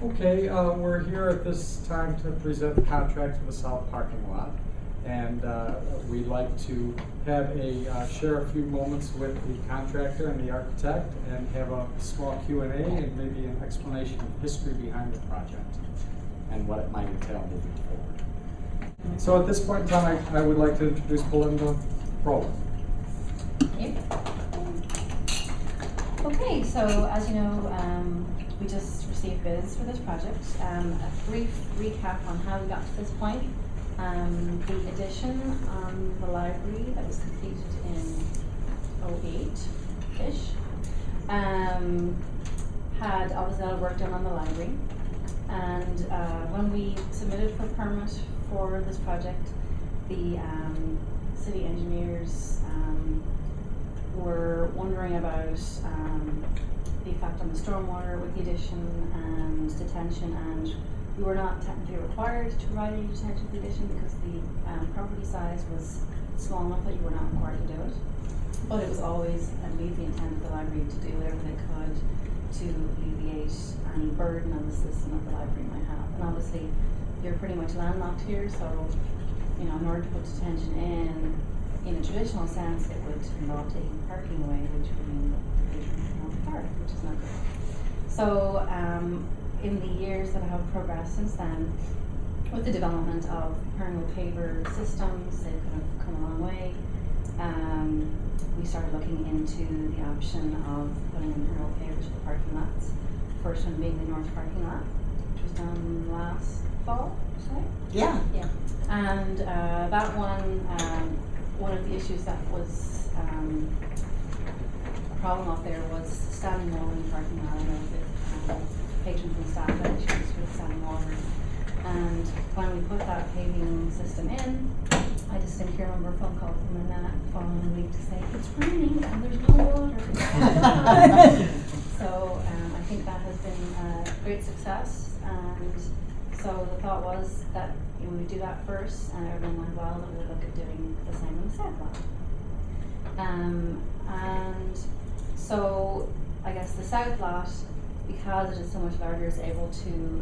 Okay, we're here at this time to present the contract for the south parking lot. And we'd like to have share a few moments with the contractor and the architect and have a small Q&A and maybe an explanation of history behind the project and what it might entail moving forward. So at this point in time, I would like to introduce Belinda Roller. Thank you. Okay, so as you know, we just received bids for this project. A brief recap on how we got to this point. The addition on the library that was completed in 08-ish had obviously a lot of work done on the library. And when we submitted for permit for this project, the city engineers were wondering about the effect on the stormwater with the addition and detention, and we were not technically required to provide any detention for the addition because the property size was small enough that you were not required to do it. But it was always at least the intent of the library to do whatever they could to alleviate any burden on the system that the library might have. And obviously, you're pretty much landlocked here, so you know, in order to put detention in a traditional sense, it would involve taking parking away, which would mean park, which is not good. So in the years that have progressed since then, with the development of permeable paver systems, they've kind of come a long way. We started looking into the option of putting in permeable pavers for the parking lots. First one being the north parking lot, which was done last fall, right? Yeah. Yeah. And that one of the issues that was a problem out there was standing water in the parking lot. I know that patrons and staff had issues with standing water. And when we put that paving system in, I distinctly remember a phone call from Annette following week to say, it's raining and there's no water. So I think that has been a great success. And so the thought was that we would do that first, and everything went well, that we would look at doing the same on the south lot. And so I guess the south lot, because it is so much larger, is able to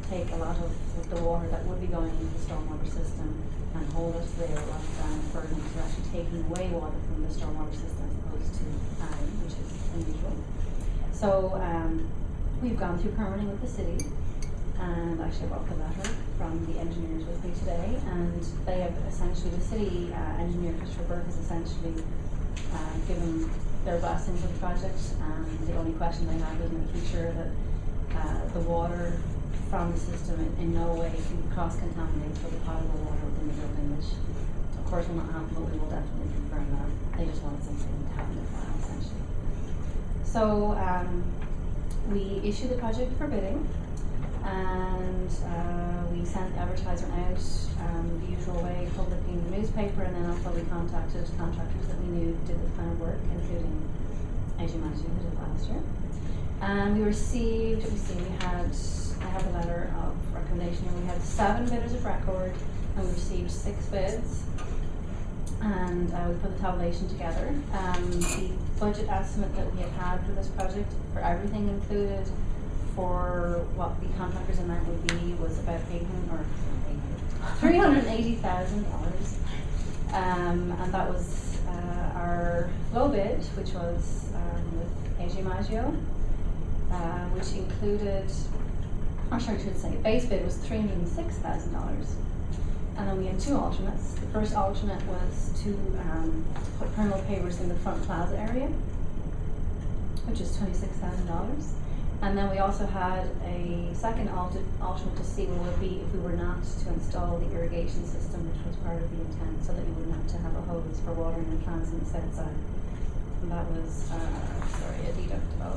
take a lot of the water that would be going into the stormwater system and hold it there rather than burden to actually taking away water from the stormwater system as opposed to adding, which is unusual. So we've gone through permitting with the city, and actually I brought the letter from the engineers with me today, and they have essentially, the city engineer Christopher Burke has essentially given their blessing for the project, and the only question they have is making sure that the water from the system in no way can cross-contaminate with the potable water within the building, which of course will not happen, but we will definitely confirm that. They just want something to have in their file, essentially. So we issued the project for bidding, and we sent the advertisement out the usual way, publicly in the newspaper, and then also we contacted contractors that we knew did this kind of work, including AG Management, who did it last year. And we received, I have a letter of recommendation, and we had 7 bidders of record, and we received 6 bids, and we put the tabulation together. The budget estimate that we had for this project, for everything included, for what the contractor's amount would be, was about $380,000, and that was our low bid, which was with AG Maggio, which included, or sorry, I should say, base bid was $306,000, and then we had 2 alternates. The first alternate was to put permeable pavers in the front plaza area, which is $26,000. And then we also had a second alternate to see what it would be if we were not to install the irrigation system, which was part of the intent, so that you wouldn't have to have a hose for watering the plants on the south side. And that was, a deduct of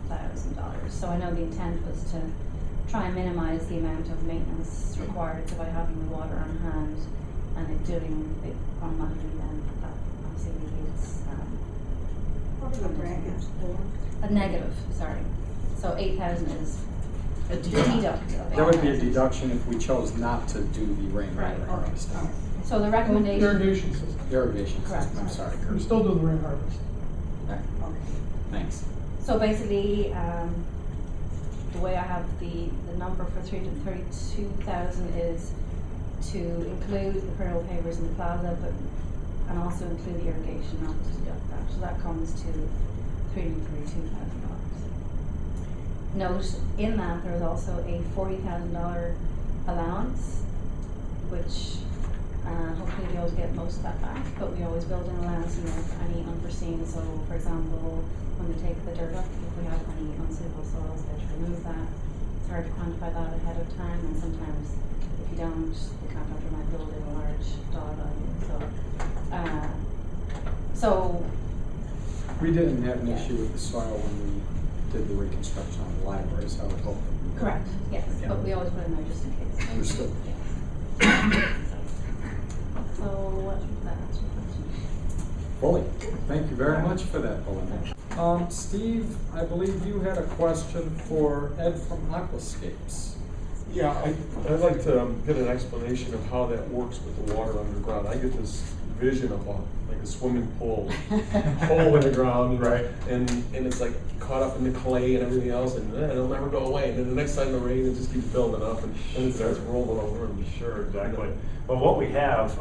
$8,000. So I know the intent was to try and minimize the amount of maintenance required, so by having the water on hand and it doing it automatically, then that obviously alleviates What are the brackets for? a negative, sorry. So 8,000 is a deduct of 8,000. There would be a deduction if we chose not to do the rainwater Right. harvesting. So the recommendation. Irrigation system. Irrigation Correct. system, I'm sorry, We Kurt. still do the rain harvest. Okay. Thanks. So basically, the way I have the number for 332,000 is to include the permeable pavers in the plaza, but and also include the irrigation, not to deduct that. So that comes to $332,000. Note in that there is also a $40,000 allowance, which hopefully we'll be able to get most of that back, but we always build in allowance, you know, for any unforeseen. So for example, when we take the dirt up, if we have any unsuitable soils, they to remove that. It's hard to quantify that ahead of time, and sometimes if you don't, the contractor might build in a large dollar value. So We didn't have an Yeah. issue with the soil when we did the reconstruction on the library, so I would hope. that we- correct, yes, Yeah. but we always put in there just in case. Understood. So what should that answer your question? Fully. Thank you very much for that, Belinda. Steve, I believe you had a question for Ed from Aquascapes. Yeah, I'd like to get an explanation of how that works with the water underground. I get this vision of like a swimming pool, hole in the ground, Right. And it's like caught up in the clay and everything else, and it'll never go away. And then the next time the rain, it just keeps building up, and it starts rolling over. And Sure, exactly. Well, what we have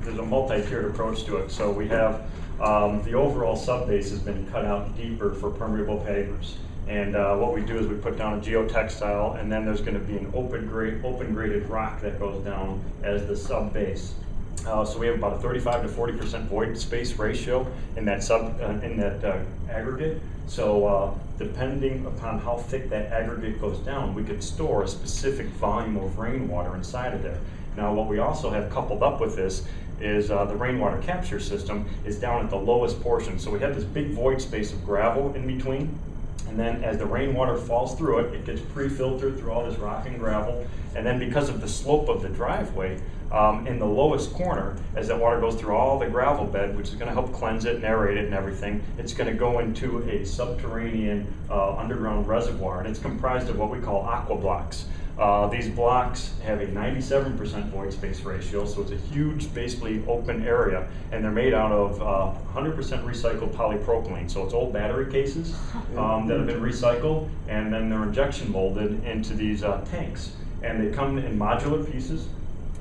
there's a multi-tiered approach to it. So we have the overall subbase has been cut out deeper for permeable pavers. And what we do is we put down a geotextile, and then there's going to be an open graded rock that goes down as the sub base. So we have about a 35 to 40% void space ratio in that aggregate. So depending upon how thick that aggregate goes down, we could store a specific volume of rainwater inside of there. Now, what we also have coupled up with this is the rainwater capture system is down at the lowest portion. So we have this big void space of gravel in between. And then as the rainwater falls through it, it gets pre-filtered through all this rock and gravel. And then because of the slope of the driveway, in the lowest corner, as that water goes through all the gravel bed, which is going to help cleanse it and aerate it and everything, it's going to go into a subterranean underground reservoir. And it's comprised of what we call aqua blocks. These blocks have a 97% void space ratio, so it's a huge, basically open area, and they're made out of 100% recycled polypropylene. So it's old battery cases that have been recycled, and then they're injection molded into these tanks. And they come in modular pieces,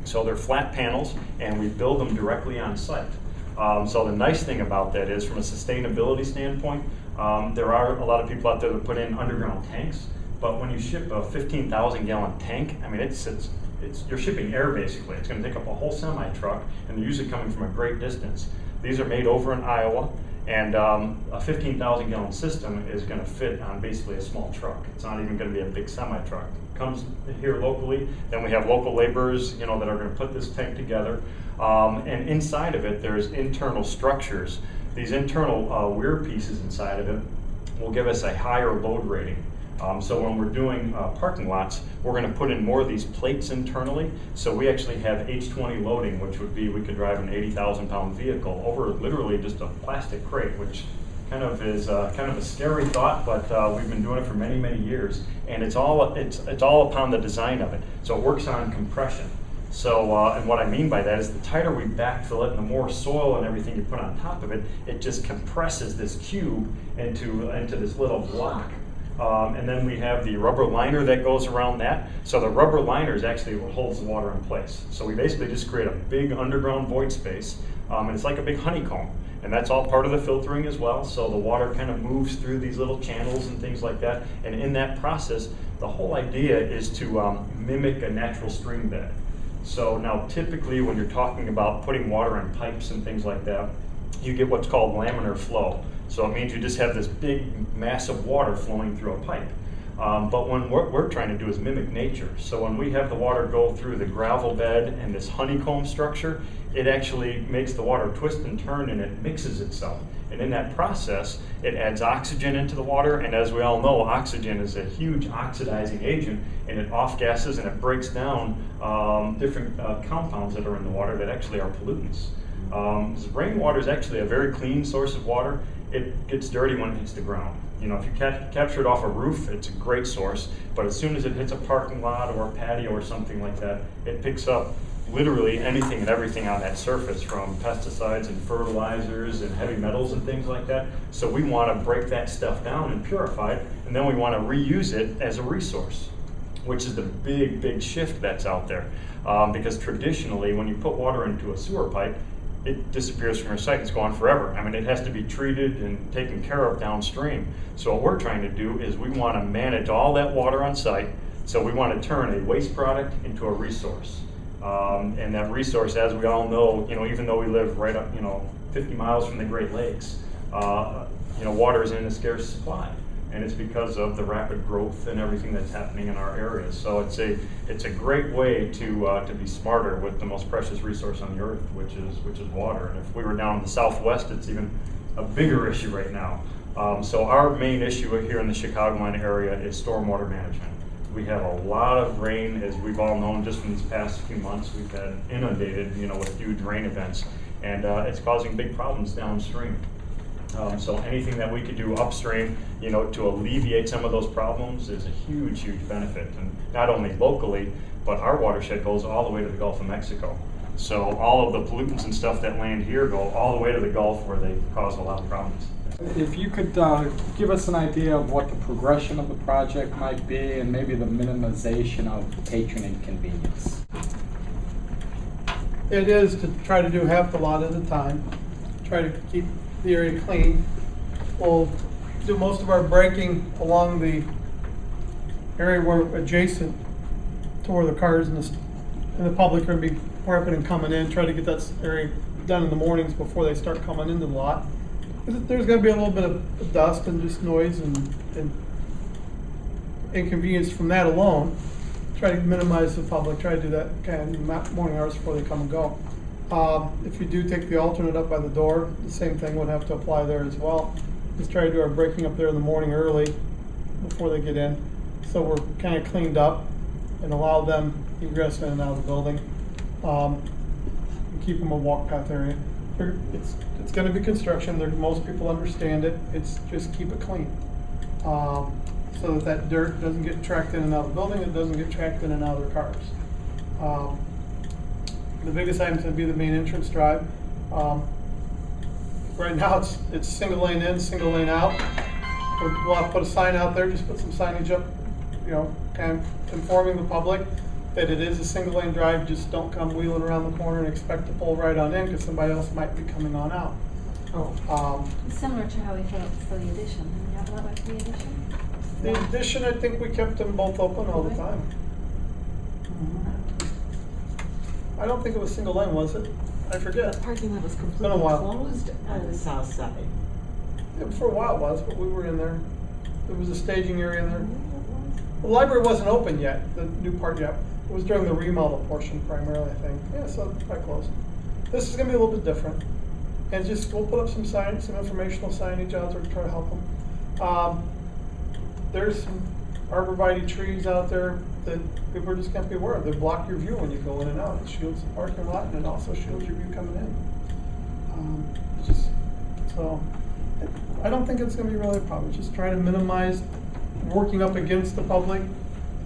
so they're flat panels, and we build them directly on site. So the nice thing about that is, from a sustainability standpoint, there are a lot of people out there that put in underground tanks. But when you ship a 15,000 gallon tank, I mean, you're shipping air basically. It's going to take up a whole semi truck, and they're usually coming from a great distance. These are made over in Iowa, and a 15,000 gallon system is going to fit on basically a small truck. It's not even going to be a big semi truck. It comes here locally, then we have local laborers, that are going to put this tank together. And inside of it, there's internal structures. These internal weir pieces inside of it will give us a higher load rating. So when we're doing parking lots, we're going to put in more of these plates internally. So we actually have H20 loading, which would be we could drive an 80,000 pound vehicle over literally just a plastic crate, which kind of is kind of a scary thought, but we've been doing it for many, many years, and it's all upon the design of it. So it works on compression. So, and what I mean by that is the tighter we backfill it and the more soil and everything you put on top of it, it just compresses this cube into this little block. And then we have the rubber liner that goes around that. So the rubber liner is actually what holds the water in place. So we basically just create a big underground void space, and it's like a big honeycomb. And that's all part of the filtering as well. So the water kind of moves through these little channels and things like that. And in that process, the whole idea is to mimic a natural stream bed. So now typically when you're talking about putting water in pipes and things like that, you get what's called laminar flow. So it means you just have this big mass of water flowing through a pipe. But what we're trying to do is mimic nature. So when we have the water go through the gravel bed and this honeycomb structure, it actually makes the water twist and turn, and it mixes itself. And in that process, it adds oxygen into the water. And as we all know, oxygen is a huge oxidizing agent, and it off-gases and it breaks down different compounds that are in the water that actually are pollutants. Rainwater is actually a very clean source of water. It gets dirty when it hits the ground. If you capture it off a roof, it's a great source, but as soon as it hits a parking lot or a patio or something like that, it picks up literally anything and everything on that surface, from pesticides and fertilizers and heavy metals and things like that. So we want to break that stuff down and purify it, and then we want to reuse it as a resource, which is the big shift that's out there. Because traditionally, when you put water into a sewer pipe, it disappears from your site. It's gone forever. I mean, it has to be treated and taken care of downstream. So what we're trying to do is we want to manage all that water on site. So we want to turn a waste product into a resource. And that resource, as we all know, even though we live right up, 50 miles from the Great Lakes, water is in a scarce supply. And it's because of the rapid growth and everything that's happening in our areas. So it's a great way to be smarter with the most precious resource on the earth, which is water. And if we were down in the Southwest, it's even a bigger issue right now. So our main issue here in the Chicagoland area is stormwater management. We have a lot of rain, as we've all known. Just in these past few months, we've been inundated, with huge rain events, and it's causing big problems downstream. So anything that we could do upstream, to alleviate some of those problems is a huge benefit. And not only locally, but our watershed goes all the way to the Gulf of Mexico. So all of the pollutants and stuff that land here go all the way to the Gulf, where they cause a lot of problems. If you could give us an idea of what the progression of the project might be, and maybe the minimization of patron inconvenience. It is to try to do half the lot at a time, try to keep the area clean. We'll do most of our breaking along the area where adjacent to where the cars and the public are going to be parking and coming in, try to get that area done in the mornings before they start coming into the lot. There's going to be a little bit of dust and just noise and inconvenience from that alone. Try to minimize the public, try to do that kind of morning hours before they come and go. If you do take the alternate up by the door, the same thing would have to apply there as well. Just try to do our breaking up there in the morning early before they get in, so we're kind of cleaned up and allow them egress in and out of the building. And keep them a walk path area. It's going to be construction. Most people understand it. It's just keep it clean, so that dirt doesn't get tracked in and out of the building. It doesn't get tracked in and out of their cars. The biggest item is going to be the main entrance drive. Right now it's single lane in, single lane out. We'll have to put a sign out there, just put some signage up, kind of informing the public that it is a single lane drive. Just don't come wheeling around the corner and expect to pull right on in, because somebody else might be coming on out. It's similar to how we felt for the addition. Did you have that like for the addition? The addition, I think we kept them both open all the time. I don't think it was single lane, was it? I forget. The parking lot was Been a completely while. closed on the south side. Yeah, for a while it was, but we were in there. There was a staging area in there. The library wasn't open yet, the new part yet. It was during the remodel portion primarily, I think. Yeah, so quite close. This is going to be a little bit different. And we'll put up some signage, some informational signage out there to try to help them. There's some arborvitae trees out there that people are just going to be aware of. They block your view when you go in and out. It shields the parking lot, and it also shields your view coming in. So I don't think it's going to be really a problem. Just trying to minimize working up against the public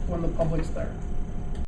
when the public's there.